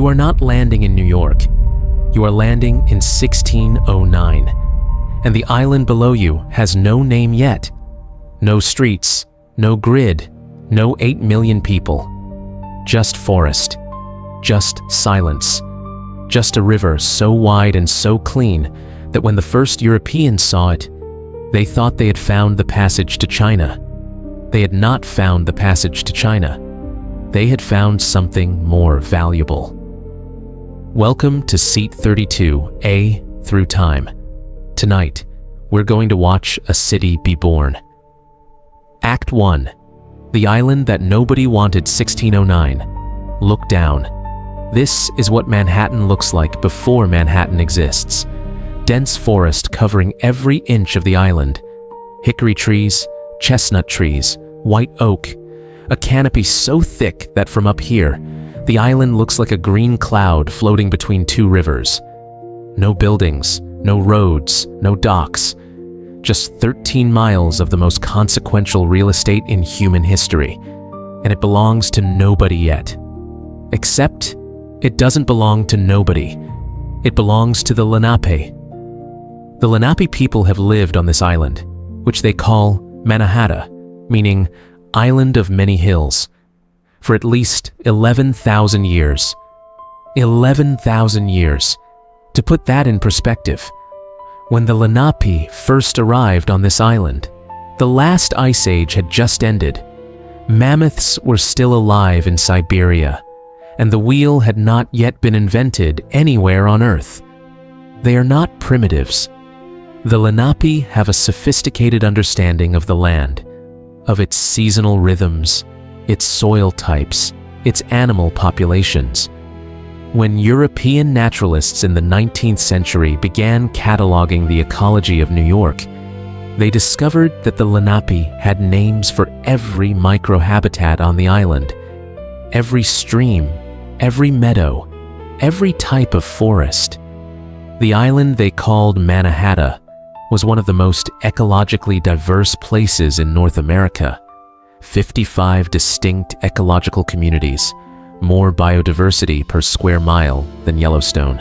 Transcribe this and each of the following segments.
You are not landing in New York. You are landing in 1609, and the island below you has no name yet. No streets, no grid, no 8 million people. Just forest, just silence, just a river so wide and so clean that when the first Europeans saw it, they thought they had found the passage to China. They had not found the passage to China. They had found something more valuable. Welcome to Seat 32, A Through Time. Tonight, we're going to watch a city be born. Act 1. The island that nobody wanted 1609. Look down. This is what Manhattan looks like before Manhattan exists. Dense forest covering every inch of the island. Hickory trees, chestnut trees, white oak. A canopy so thick that from up here, the island looks like a green cloud floating between two rivers. No buildings, no roads, no docks. Just 13 miles of the most consequential real estate in human history. And it belongs to nobody yet. Except, it doesn't belong to nobody. It belongs to the Lenape. The Lenape people have lived on this island, which they call Mannahatta, meaning Island of Many Hills, for at least 11,000 years. 11,000 years. To put that in perspective, when the Lenape first arrived on this island, the last ice age had just ended. Mammoths were still alive in Siberia, and the wheel had not yet been invented anywhere on Earth. They are not primitives. The Lenape have a sophisticated understanding of the land, of its seasonal rhythms, its soil types, its animal populations. When European naturalists in the 19th century began cataloging the ecology of New York, they discovered that the Lenape had names for every microhabitat on the island, every stream, every meadow, every type of forest. The island they called Mannahatta was one of the most ecologically diverse places in North America. 55 distinct ecological communities, more biodiversity per square mile than Yellowstone.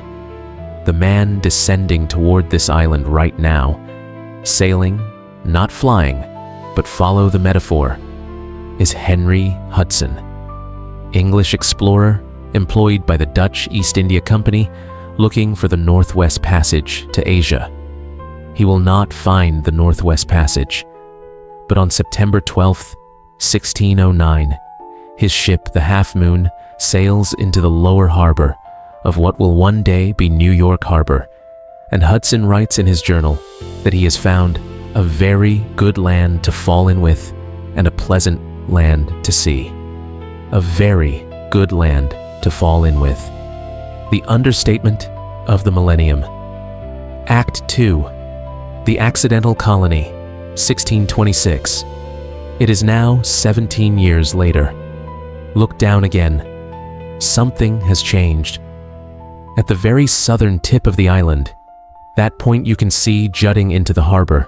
The man descending toward this island right now, sailing, not flying, but follow the metaphor, is Henry Hudson, English explorer employed by the Dutch East India Company looking for the Northwest Passage to Asia. He will not find the Northwest Passage, but on September 12th, 1609, his ship, the Half Moon, sails into the lower harbor of what will one day be New York Harbor, and Hudson writes in his journal that he has found a very good land to fall in with and a pleasant land to see. A very good land to fall in with. The understatement of the millennium. Act 2. The Accidental Colony, 1626. It is now 17 years later. Look down again. Something has changed. At the very southern tip of the island, that point you can see jutting into the harbor,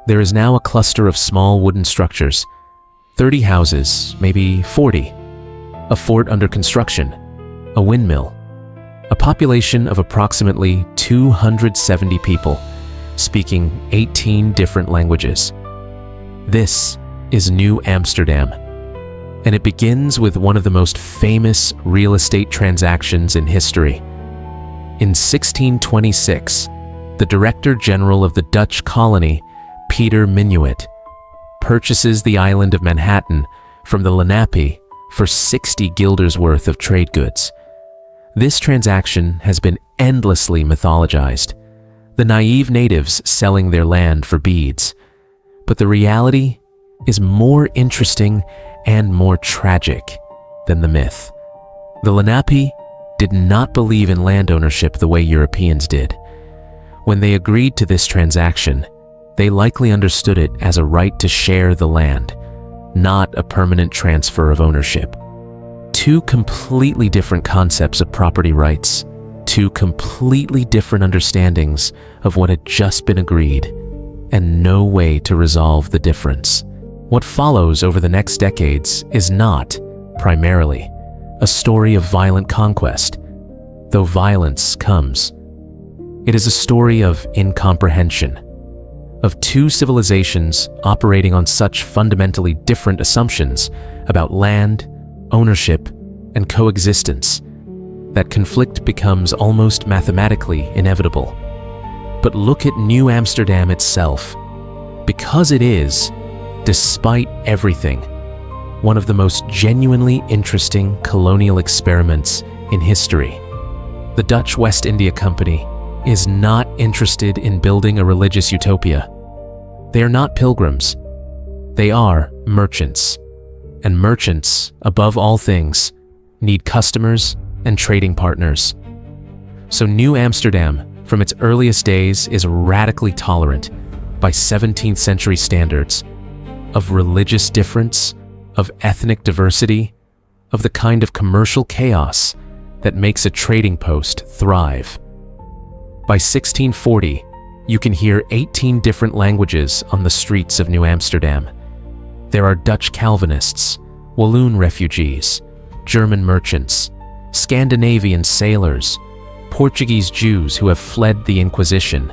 there is now a cluster of small wooden structures, 30 houses, maybe 40, a fort under construction, a windmill, a population of approximately 270 people, speaking 18 different languages. This is New Amsterdam, and it begins with one of the most famous real estate transactions in history. In 1626, the Director General of the Dutch colony, Peter Minuit, purchases the island of Manhattan from the Lenape for 60 guilders worth of trade goods. This transaction has been endlessly mythologized, the naive natives selling their land for beads. But the reality is more interesting and more tragic than the myth. The Lenape did not believe in land ownership the way Europeans did. When they agreed to this transaction, they likely understood it as a right to share the land, not a permanent transfer of ownership. Two completely different concepts of property rights, two completely different understandings of what had just been agreed, and no way to resolve the difference. What follows over the next decades is not, primarily, a story of violent conquest, though violence comes. It is a story of incomprehension, of two civilizations operating on such fundamentally different assumptions about land, ownership, and coexistence that conflict becomes almost mathematically inevitable. But look at New Amsterdam itself, because it is, despite everything, one of the most genuinely interesting colonial experiments in history. The Dutch West India Company is not interested in building a religious utopia. They are not pilgrims. They are merchants. And merchants, above all things, need customers and trading partners. So New Amsterdam, from its earliest days, is radically tolerant by 17th century standards of religious difference, of ethnic diversity, of the kind of commercial chaos that makes a trading post thrive. By 1640, you can hear 18 different languages on the streets of New Amsterdam. There are Dutch Calvinists, Walloon refugees, German merchants, Scandinavian sailors, Portuguese Jews who have fled the Inquisition,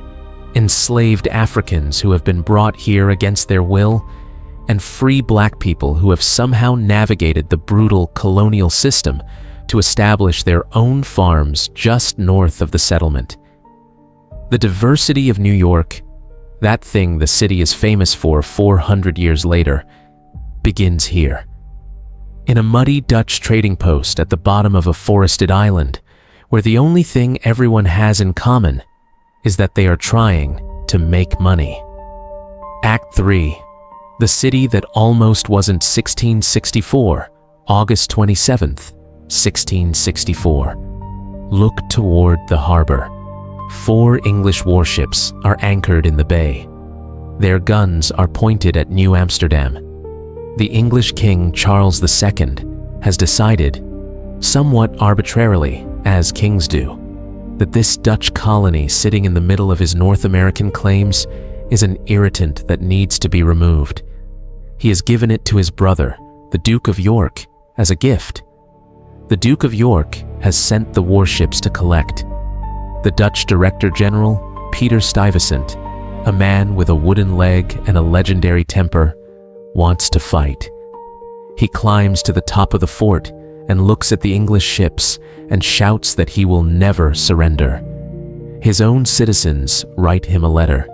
enslaved Africans who have been brought here against their will, and free black people who have somehow navigated the brutal colonial system to establish their own farms just north of the settlement. The diversity of New York, that thing the city is famous for 400 years later, begins here. In a muddy Dutch trading post at the bottom of a forested island, where the only thing everyone has in common is that they are trying to make money. Act 3. The city that almost wasn't 1664, August 27th, 1664. Look toward the harbor. 4 English warships are anchored in the bay. Their guns are pointed at New Amsterdam. The English King Charles II has decided, somewhat arbitrarily, as kings do, that this Dutch colony sitting in the middle of his North American claims is an irritant that needs to be removed. He has given it to his brother, the Duke of York, as a gift. The Duke of York has sent the warships to collect. The Dutch Director General, Peter Stuyvesant, a man with a wooden leg and a legendary temper, wants to fight. He climbs to the top of the fort and looks at the English ships and shouts that he will never surrender. His own citizens write him a letter,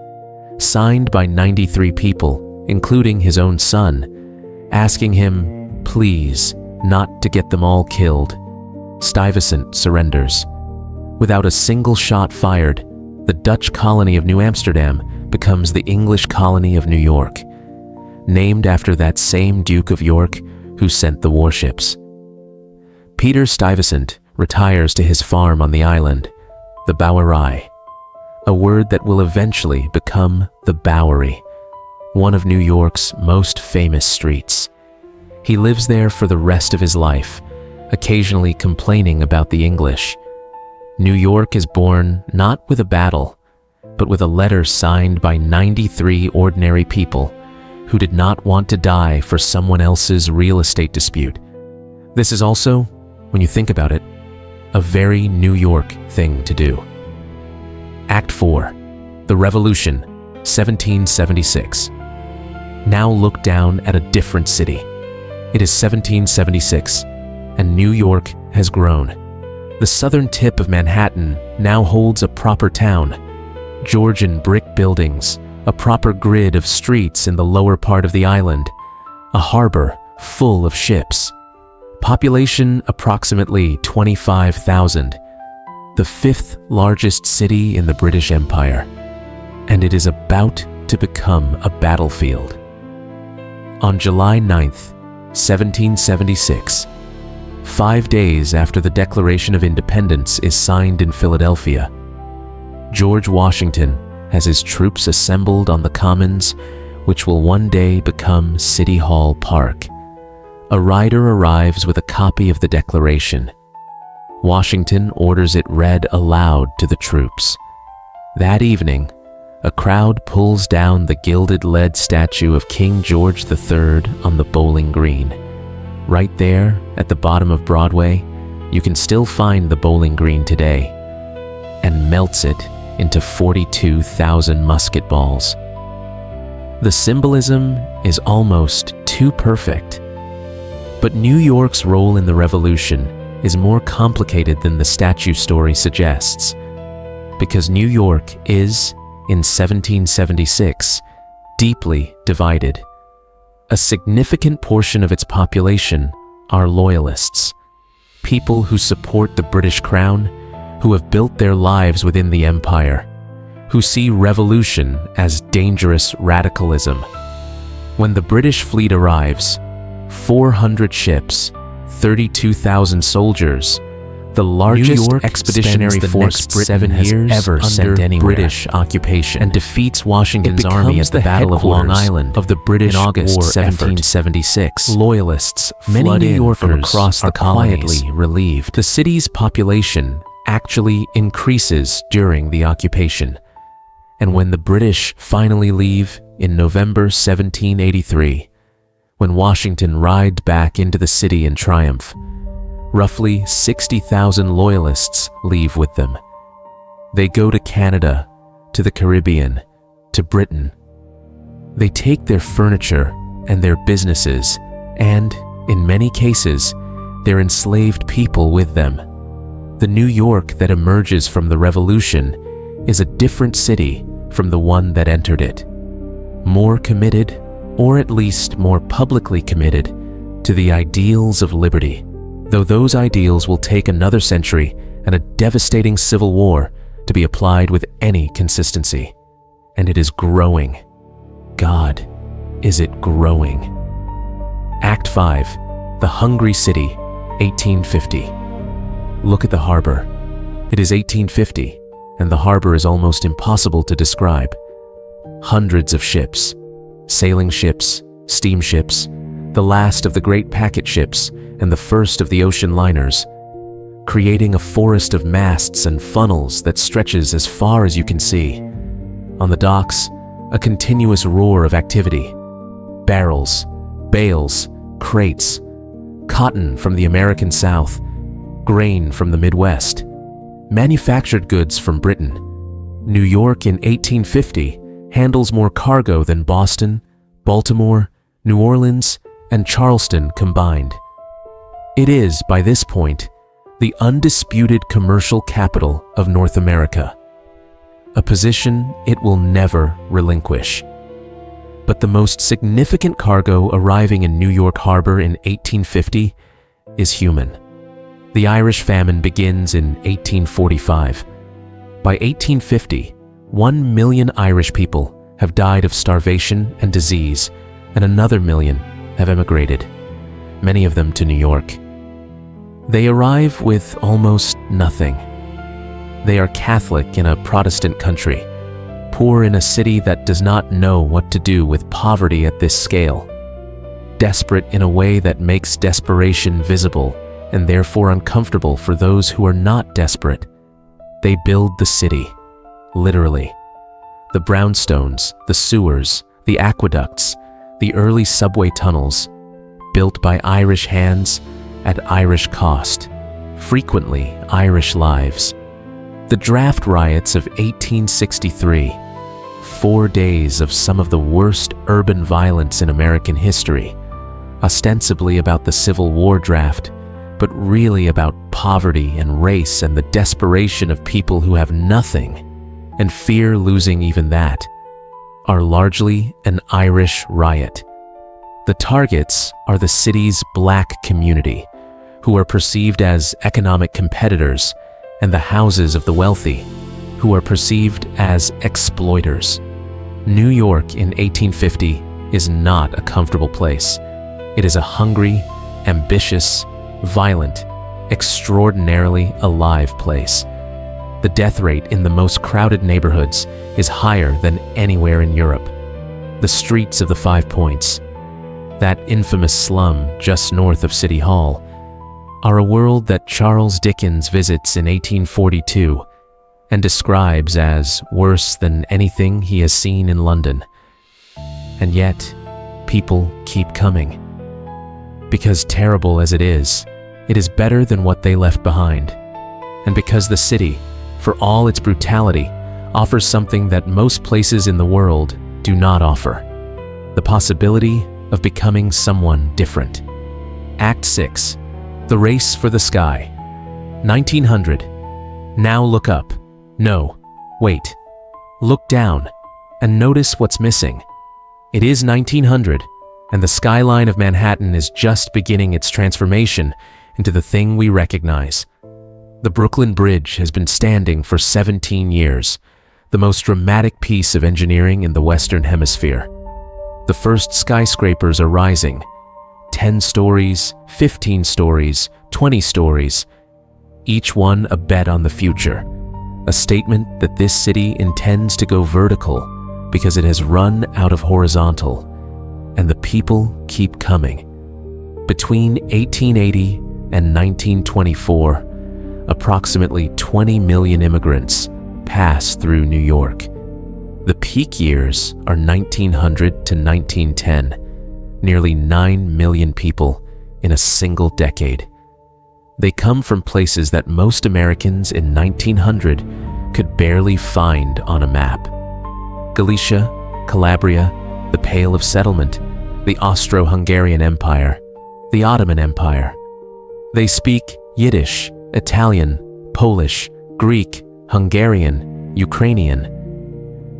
signed by 93 people, including his own son, asking him, please, not to get them all killed. Stuyvesant surrenders. Without a single shot fired, the Dutch colony of New Amsterdam becomes the English colony of New York, named after that same Duke of York who sent the warships. Peter Stuyvesant retires to his farm on the island, the Boerij, a word that will eventually become the Bowery, one of New York's most famous streets. He lives there for the rest of his life, occasionally complaining about the English. New York is born not with a battle, but with a letter signed by 93 ordinary people who did not want to die for someone else's real estate dispute. This is also, when you think about it, a very New York thing to do. Act 4. The Revolution, 1776. Now look down at a different city. It is 1776, and New York has grown. The southern tip of Manhattan now holds a proper town, Georgian brick buildings, a proper grid of streets in the lower part of the island, a harbor full of ships. Population approximately 25,000, the 5th largest city in the British Empire, and it is about to become a battlefield. On July 9th, 1776, 5 days after the Declaration of Independence is signed in Philadelphia, George Washington has his troops assembled on the Commons, which will one day become City Hall Park. A rider arrives with a copy of the Declaration. Washington orders it read aloud to the troops. That evening, a crowd pulls down the gilded lead statue of King George III on the Bowling Green. Right there, at the bottom of Broadway, you can still find the Bowling Green today, and melts it into 42,000 musket balls. The symbolism is almost too perfect. But New York's role in the Revolution is more complicated than the statue story suggests, because New York is, in 1776, deeply divided. A significant portion of its population are loyalists, people who support the British Crown, who have built their lives within the empire, who see revolution as dangerous radicalism. When the British fleet arrives, 400 ships, 32,000 soldiers, the largest expeditionary force Britain has ever sent anywhere, British occupation, and defeats Washington's army at the Battle of Long Island of the British in August 1776. Loyalists, many New Yorkers across the colonies, quietly relieved. The city's population actually increases during the occupation, and when the British finally leave in November 1783, when Washington rides back into the city in triumph, roughly 60,000 loyalists leave with them. They go to Canada, to the Caribbean, to Britain. They take their furniture and their businesses, and, in many cases, their enslaved people with them. The New York that emerges from the Revolution is a different city from the one that entered it. More committed, or at least more publicly committed, to the ideals of liberty, though those ideals will take another century and a devastating civil war to be applied with any consistency. And it is growing. God, is it growing? Act 5, The Hungry City, 1850. Look at the harbor. It is 1850, and the harbor is almost impossible to describe. Hundreds of ships, sailing ships, steamships, the last of the great packet ships and the first of the ocean liners, creating a forest of masts and funnels that stretches as far as you can see. On the docks, a continuous roar of activity. Barrels, bales, crates, cotton from the American South, grain from the Midwest, manufactured goods from Britain. New York in 1850 handles more cargo than Boston, Baltimore, New Orleans, and Charleston combined. It is, by this point, the undisputed commercial capital of North America, a position it will never relinquish. But the most significant cargo arriving in New York Harbor in 1850 is human. The Irish Famine begins in 1845. By 1850, 1 million Irish people have died of starvation and disease, and another million have emigrated, many of them to New York. They arrive with almost nothing. They are Catholic in a Protestant country, poor in a city that does not know what to do with poverty at this scale, desperate in a way that makes desperation visible and therefore uncomfortable for those who are not desperate. They build the city, literally. The brownstones, the sewers, the aqueducts, the early subway tunnels, built by Irish hands at Irish cost, frequently Irish lives. The draft riots of 1863, 4 days of some of the worst urban violence in American history, ostensibly about the Civil War draft, but really about poverty and race and the desperation of people who have nothing and fear losing even that, are largely an Irish riot. The targets are the city's black community, who are perceived as economic competitors, and the houses of the wealthy, who are perceived as exploiters. New York in 1850 is not a comfortable place. It is a hungry, ambitious, violent, extraordinarily alive place. The death rate in the most crowded neighborhoods is higher than anywhere in Europe. The streets of the Five Points, that infamous slum just north of City Hall, are a world that Charles Dickens visits in 1842 and describes as worse than anything he has seen in London. And yet, people keep coming. Because terrible as it is, it is better than what they left behind. And because the city, for all its brutality, offers something that most places in the world do not offer: the possibility of becoming someone different. Act 6. The Race for the Sky. 1900. Now look up. No, wait. Look down and notice what's missing. It is 1900, and the skyline of Manhattan is just beginning its transformation into the thing we recognize. The Brooklyn Bridge has been standing for 17 years, the most dramatic piece of engineering in the Western Hemisphere. The first skyscrapers are rising. 10 stories, 15 stories, 20 stories. Each one a bet on the future. A statement that this city intends to go vertical because it has run out of horizontal. And the people keep coming. Between 1880 and 1924, approximately 20 million immigrants passed through New York. The peak years are 1900 to 1910, nearly 9 million people in a single decade. They come from places that most Americans in 1900 could barely find on a map: Galicia, Calabria, the Pale of Settlement, the Austro-Hungarian Empire, the Ottoman Empire. They speak Yiddish, Italian, Polish, Greek, Hungarian, Ukrainian.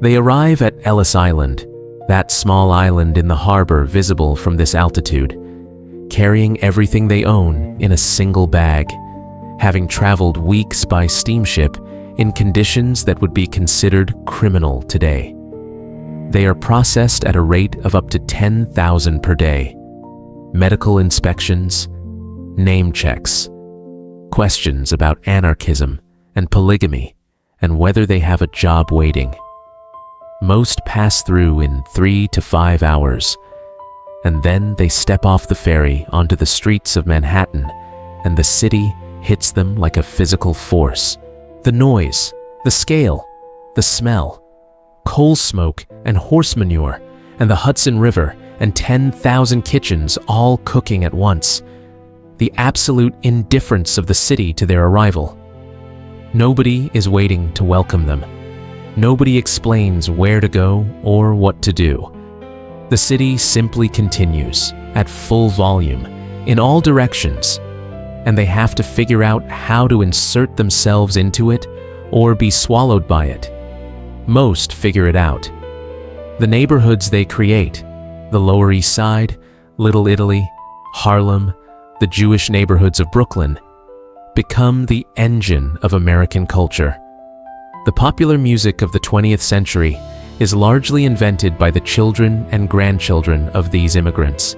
They arrive at Ellis Island, that small island in the harbor visible from this altitude, carrying everything they own in a single bag, having traveled weeks by steamship in conditions that would be considered criminal today. They are processed at a rate of up to 10,000 per day. Medical inspections, name checks, questions about anarchism and polygamy and whether they have a job waiting. Most pass through in 3 to 5 hours, and then they step off the ferry onto the streets of Manhattan, and the city hits them like a physical force. The noise, the scale, the smell, coal smoke and horse manure, and the Hudson River and 10,000 kitchens all cooking at once. The absolute indifference of the city to their arrival. Nobody is waiting to welcome them. Nobody explains where to go or what to do. The city simply continues, at full volume, in all directions, and they have to figure out how to insert themselves into it or be swallowed by it. Most figure it out. The neighborhoods they create, the Lower East Side, Little Italy, Harlem, the Jewish neighborhoods of Brooklyn, become the engine of American culture. The popular music of the 20th century is largely invented by the children and grandchildren of these immigrants.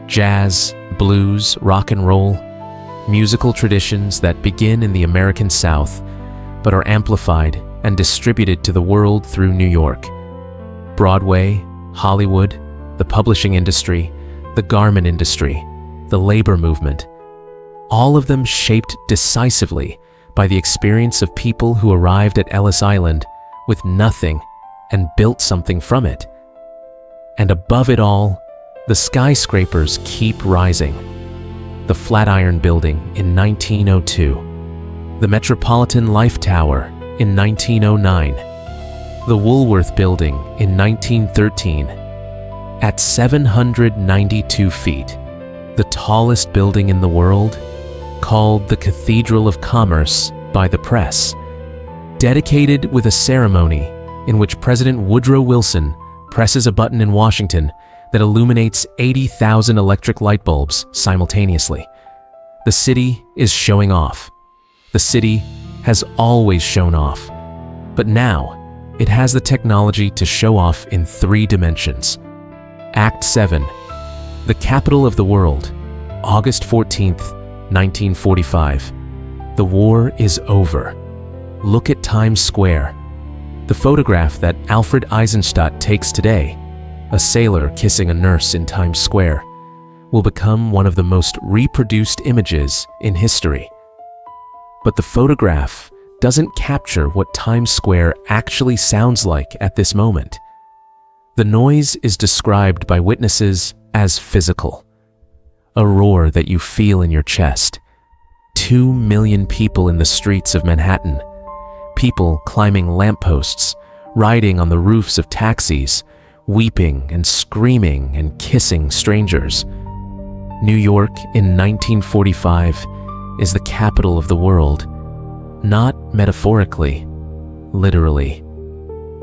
Jazz, blues, rock and roll, musical traditions that begin in the American South, but are amplified and distributed to the world through New York. Broadway, Hollywood, the publishing industry, the garment industry, the labor movement, all of them shaped decisively by the experience of people who arrived at Ellis Island with nothing and built something from it. And above it all, the skyscrapers keep rising. The Flatiron Building in 1902, the Metropolitan Life Tower in 1909, the Woolworth Building in 1913. At 792 feet, the tallest building in the world, called the Cathedral of Commerce by the press, dedicated with a ceremony in which President Woodrow Wilson presses a button in Washington that illuminates 80,000 electric light bulbs simultaneously. The city is showing off. The city has always shown off, but now it has the technology to show off in 3 dimensions. Act 7. The Capital of the World, August 14th, 1945. The war is over. Look at Times Square. The photograph that Alfred Eisenstadt takes today, a sailor kissing a nurse in Times Square, will become one of the most reproduced images in history. But the photograph doesn't capture what Times Square actually sounds like at this moment. The noise is described by witnesses as physical. A roar that you feel in your chest, 2 million people in the streets of Manhattan. People climbing lampposts, riding on the roofs of taxis, weeping and screaming and kissing strangers. New York in 1945 is the capital of the world, not metaphorically, literally.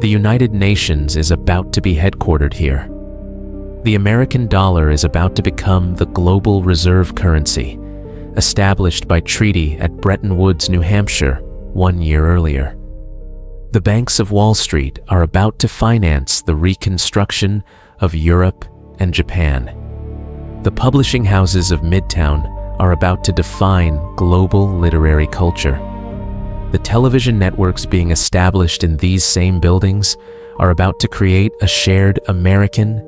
The United Nations is about to be headquartered here. The American dollar is about to become the global reserve currency, established by treaty at Bretton Woods, New Hampshire, 1 year earlier. The banks of Wall Street are about to finance the reconstruction of Europe and Japan. The publishing houses of Midtown are about to define global literary culture. The television networks being established in these same buildings are about to create a shared American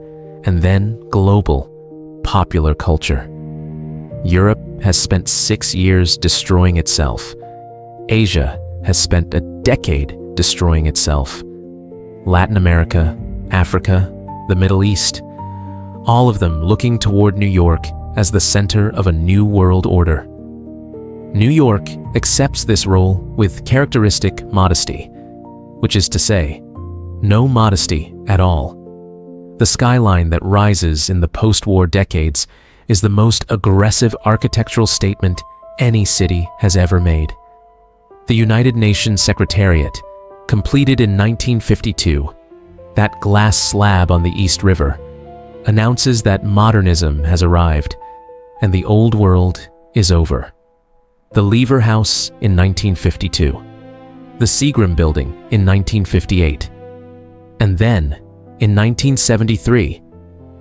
and then global popular culture. Europe has spent 6 years destroying itself. Asia has spent a decade destroying itself. Latin America, Africa, the Middle East, all of them looking toward New York as the center of a new world order. New York accepts this role with characteristic modesty, which is to say, no modesty at all. The skyline that rises in the post-war decades is the most aggressive architectural statement any city has ever made. The United Nations Secretariat, completed in 1952, that glass slab on the East River, announces that modernism has arrived and the old world is over. The Lever House in 1952, the Seagram Building in 1958, and then, in 1973,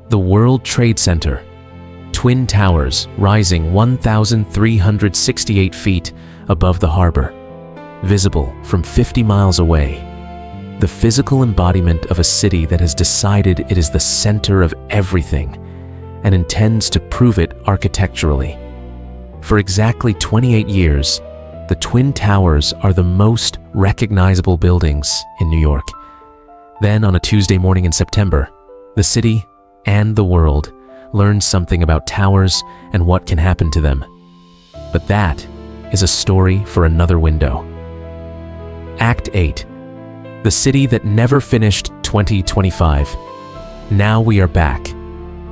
the World Trade Center, twin towers rising 1,368 feet above the harbor, visible from 50 miles away, the physical embodiment of a city that has decided it is the center of everything and intends to prove it architecturally. For exactly 28 years, the Twin Towers are the most recognizable buildings in New York. Then on a Tuesday morning in September, the city and the world learn something about towers and what can happen to them. But that is a story for another window. Act 8. The city that never finished 2025. Now we are back.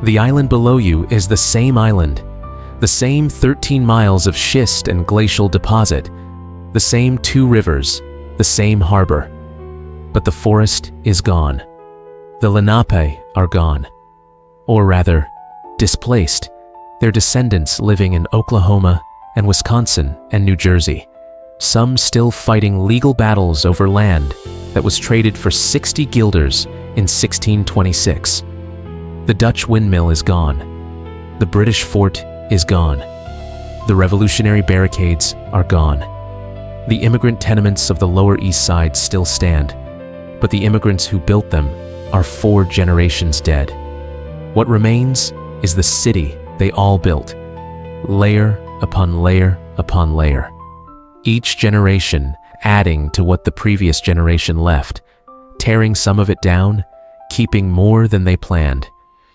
The island below you is the same island, the same 13 miles of schist and glacial deposit, the same 2 rivers, the same harbor. But the forest is gone. The Lenape are gone. Or rather, displaced, their descendants living in Oklahoma and Wisconsin and New Jersey, some still fighting legal battles over land that was traded for 60 guilders in 1626. The Dutch windmill is gone. The British fort is gone. The revolutionary barricades are gone. The immigrant tenements of the Lower East Side still stand, but the immigrants who built them are 4 generations dead. What remains is the city they all built, layer upon layer upon layer. Each generation adding to what the previous generation left, tearing some of it down, keeping more than they planned,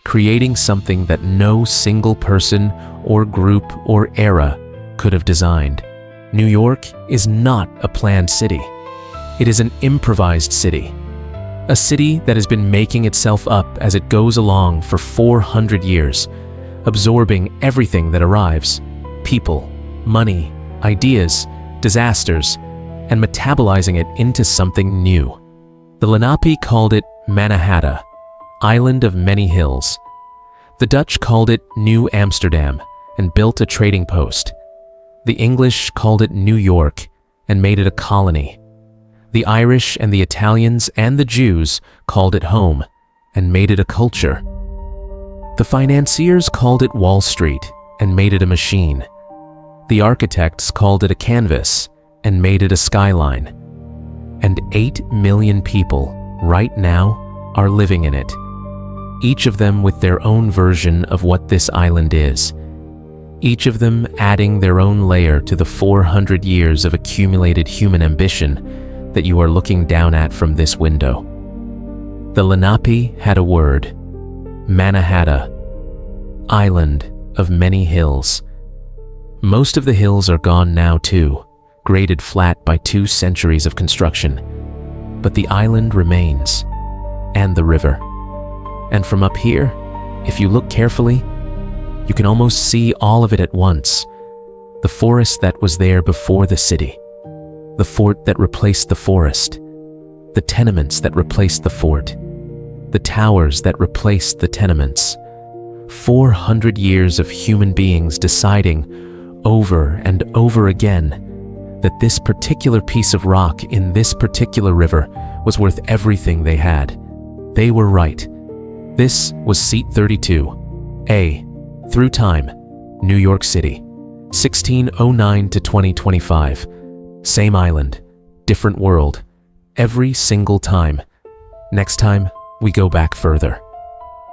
creating something that no single person or group or era could have designed. New York is not a planned city. It is an improvised city. A city that has been making itself up as it goes along for 400 years, absorbing everything that arrives, people, money, ideas, disasters, and metabolizing it into something new. The Lenape called it Mannahatta, Island of Many Hills. The Dutch called it New Amsterdam and built a trading post. The English called it New York and made it a colony. The Irish and the Italians and the Jews called it home and made it a culture. The financiers called it Wall Street and made it a machine. The architects called it a canvas and made it a skyline. And 8 million people right now are living in it, each of them with their own version of what this island is, each of them adding their own layer to the 400 years of accumulated human ambition that you are looking down at from this window. The Lenape had a word: Mannahatta, Island of Many Hills. Most of the hills are gone now too, graded flat by 2 centuries of construction. But the island remains, and the river. And from up here, if you look carefully, you can almost see all of it at once. The forest that was there before the city, the fort that replaced the forest, the tenements that replaced the fort, the towers that replaced the tenements. 400 years of human beings deciding over and over again that this particular piece of rock in this particular river was worth everything they had. They were right. This was Seat 32, A, through time, New York City, 1609 to 2025. Same island, different world, every single time. Next time, we go back further,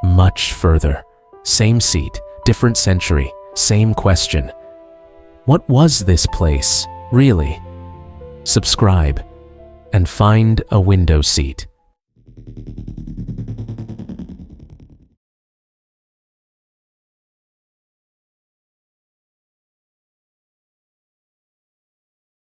much further. Same seat, different century, same question. What was this place, really? Subscribe and find a window seat.